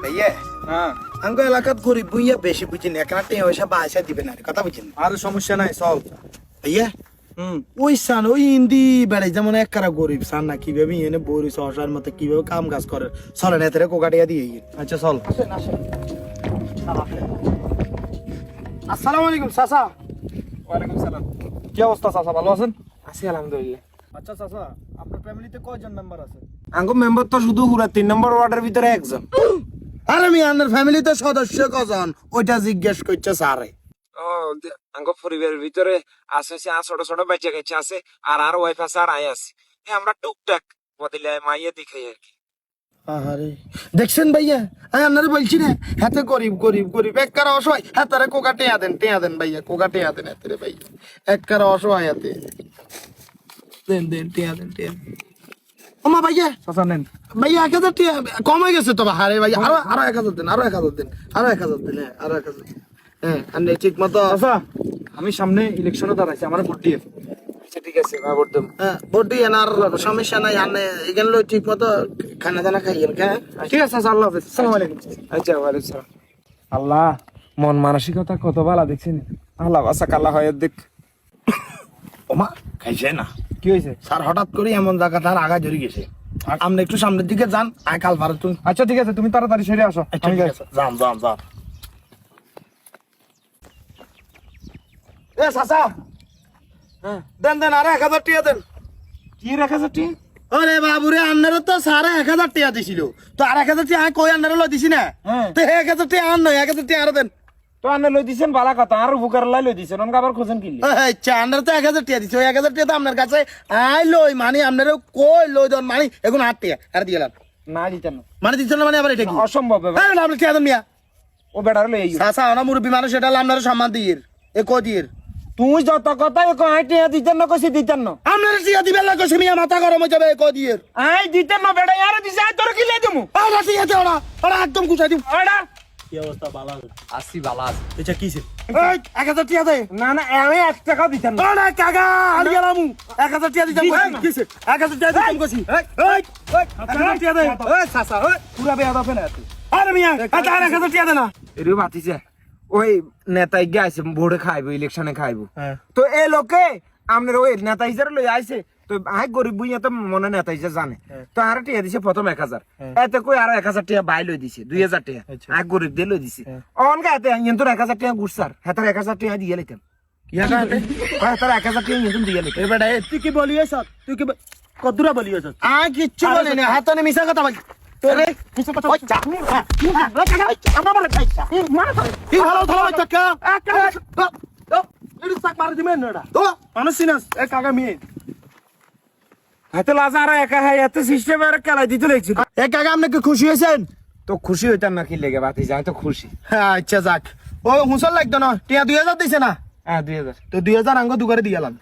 ভাইয়া হ্যাঁ আঙ্গ এলাকাত গরিব বুইয়া বেশি বুঝিন একটা টেঁ পয়সা বাসা দিবে না কথা বুঝিন আর সমস্যা নাই চল। ভাইয়া ওই সান ওই ইন্দি বেড়াই যেমন এককারা গরিব সান না কিভাবে এনে বড়ি সহসার মতো কিভাবে কাম কাজ করে চলে না এতে কোকাটিয়া দিয়ে আচ্ছা চল। আসসালামু আলাইকুম চাচা। ওয়ালাইকুম সালাম। কি অবস্থা চাচা, ভালো আছেন? আছি আলহামদুলিল্লাহ। আচ্ছা চাচা, আপনার ফ্যামিলিতে কয়জন মেম্বার আছে? আঙ্গ মেম্বার তো শুধু পুরা 3 নম্বর ওয়ার্ডের ভিতরে একজন। আরে আমি আন্নার ফ্যামিলিতে সদস্য কজন ওইটা জিজ্ঞেস করছে স্যারে। ও আঙ্গ পরিবারের ভিতরে আছে ছোট ছোট বাচ্চা কাচ্চা আছে আর ওয়াইফ আছে আর আই আছে। আমরা টুকটাক বদলে মাইয়া দেখাই আর কি। আরে দেখছেন ভাইয়া আমি আপনারা বলছি না হাতে গরিব গরিব গরিব এককারা অসহায় হাতারে কোকা টেয়া দেন ভাইয়া কোকা টেয়া দেন হাতে ভাইয়া এককারা অসহায় হাতে দেন টেয়া দেন ওমা ভাইয়া চাচা নেন। ভাইয়া 1000 টিয়া কম হয়ে গেছে তো হারে ভাইয়া আরো 1000 দেন আরো 1000 দেন আরো 1000 দেন আরো 1000 হ্যাঁ আপনি ঠিক মতো চাচা আমি সামনে ইলেকশনে দাঁড়াইছি, আমার ভোট দিয়ে। আচ্ছা ঠিক আছে, ভোট দেব। হ্যাঁ ভোট দিয়ে আর সমস্যা নাই আপনি এখানে ঠিক মতো খানা দানা খাইয়েন হ্যাঁ ঠিক আছে চাচা, আল্লাহ হাফেজ। আসসালামু আলাইকুম। আচ্ছা ওয়ালাইকুম সালাম। আল্লাহ মন মানসিকতা কত ভালো দেখছেন। আল্লাহ বাসা কাল্লা হয় দেখ। ওমা খাইছে না কি হয়েছে? স্যার হঠাৎ করে এমন জায়গা তার আগা জড়ি গেছে আপনি একটু সামনের দিকে যান আয় কাল পারে তুমি আচ্ছা ঠিক আছে, তুমি তাড়াতাড়ি সেরে আসো। আমি যাচ্ছি। যান এ চাচা দেন আরে 1000 টিয়া দেন। কি রাখা যাচ্ছি? আরে বাবুরে আন্নারে তো সারা 1000 টিয়া দিছিল তো আর 1000 টিয়া কই আন্নারে লই দিছি না হ্যাঁ। তো 1000 টিয়া আন নয় 1000 টিয়া আরো দেন। তো আনে লই দিছেন বালা কথা, আর উপকার লাই লই দিছেন, অনকা আবার খোঁজেন কিনলে। আচ্ছা আন্নারে তো 1000 টিয়া দিছে ওই 1000 টিয়া তো আপনার কাছে আই লই মানে আপনারে কই লই দেন মানে এখন 8 টিয়া আর দিলাম না দিতেন না, মানে দিছেন না মানে আবার এটা কি অসম্ভব ব্যাপার। আরে আপনি টিয়া দেন মিয়া ও বেড়ার লই আইও। চাচা না মুরব্বী মানুষ এটা আপনার সম্মান দিয়ে এ কই দিয়ে তুই যত কথাই কইতে দিতেন না, কইছি দিতেন না। আপনার টিয়া দিবেন না কইছে মিয়া মাথা গরম হয়ে যাবে কই দিয়ে আই দিতেন না বেড়া, আরে দিছে আই তোর কি লাই দেমু। ওরা টিয়া দে ওরা একদম গুছাই দিম ওড়া কি অবস্থা? ভালো আছে? আসি বালা আছে। এটা কিছে? এই 1000 টিয়া দে না না আমি 1 টাকা দিতেন না। ওরা কাকা আর গেলাম 1000 টিয়া দিতাম কিছে 1000 টিয়া দিতাম কইছি এই 1000 টিয়া দে ওই চাচা ওই পুরা বেয়াদব না তুই। আরে মিয়া আচ্ছা 1000 টিয়া দে না এর বাতিছে ওই নেতাই গেছে ভোটে খাইবো, ইলেকশনে খাইবো। হ্যাঁ। তো এই লোকে আপনার ওই নেতা হিসাবে লই আইছে তো আই গরিব বুইয়া তো মনে নেতা হিসাবে জানে তো আর টিয়া দিছে প্রথম 1000 এতে কই আর 1000 টিয়া বাই লই দিছে 2000 টিয়া আই গরিব দিয়ে লই দিছে অনকা এতে ইন্তর 1000 টিয়া গুছার হেতার 1000 টিয়া দিয়ে লইতাম কিয়া কাটে হেতার 1000 টিয়া ইন্তর দিয়ে লইতাম। এ বেটা তুই কি বলিয়েছ তুই কি কদুরা বলিয়েছ আ কিচ্ছু বলে না হাতনে মিছা কথা বল তোরে মিছা কথা ওই চা আমরা বলে খাইছা মারা কি ভালো ধরো চাকা এর সাক মার দিবেন না তো মানুষ সিনাস এ কাকা মিয়ে হাতে লাজার একা হয় এত সিস্টেম আর কেলাই দিতে লাগছে। এ কাকা আপনি কি খুশি হয়েছেন? তো খুশি হইতাম না কি লেগে বাতি যায় তো খুশি। হ্যাঁ আচ্ছা যাক ও হুঁসল লাগতো না টিয়া 2000 দিছে না হ্যাঁ 2000 তো 2000 আঙ্গ দুগারে দিয়ালাম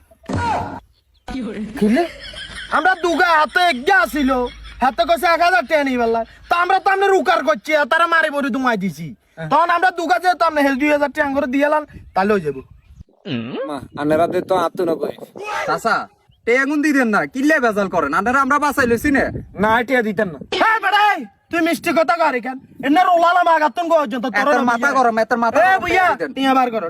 কিলে আমরা দুগা হাতে একগা ছিল হাতে কইছে 1000 টিয়া নিই বললা তো আমরা তো আমনে রুকার করছি তারা মারি বড়ি দুমাই দিছি তখন আমরা দুগা যে তো আমনে হেল 2000 টিয়া আঙ্গরে দিয়ালাম তাহলে হয়ে যাবো মা আনেরাতে তো আত্ম না কই চাচা টেগুন দিতেন না, কিল্লে বেজাল করেন, আন্দারে আমরা বাঁচাই লইছি না। না টিয়া দিতেন না। হ্যাঁ বেড়াই তুই মিষ্টি কথা কর এখান এনে রোলালা মাগাতন গো পর্যন্ত এত মাথা গরম, এত মাথা এ গরম। বুইয়া টিয়া বার করো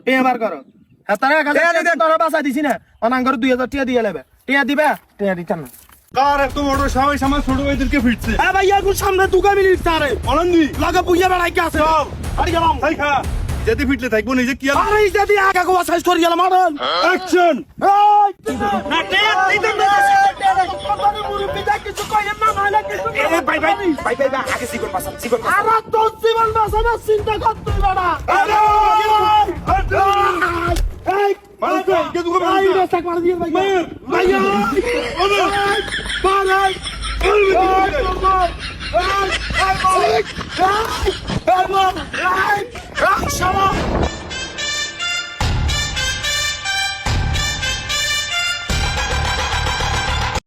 হ্যাঁ তারা 1000 টিয়া তোরা বাসা দিছি না অনাঙ্গর 2000 টিয়া দিয়ে লেবে টিয়া দিবা টিয়া দিতেন না। কার এত বড় সবাই আমার ছোট ভাইদেরকে ফিরছে? হ্যাঁ ভাইয়া গুড সামনে দুগা মিনিট তারে অনন্দি লাগা বুইয়া বেড়াই কে আছে আরে গেলাম তাই খা যেতে ফিরলে থাকবো নিজে কি আরে যদি আগা গো সাইজ করে গেলাম মারন অ্যাকশন। না টিয়া দিতেন না কত মুরব্বি দা কিছু কইেন না মানে কিছু এ ভাই আগে সিগন মাসাম আরে তো জীবন বাঁচানোর চিন্তা করতে বেড়া আরে এই মারবে কে দুগো ভাই রাস্তা করে দিয়ে ভাই ভাইয়া ভাই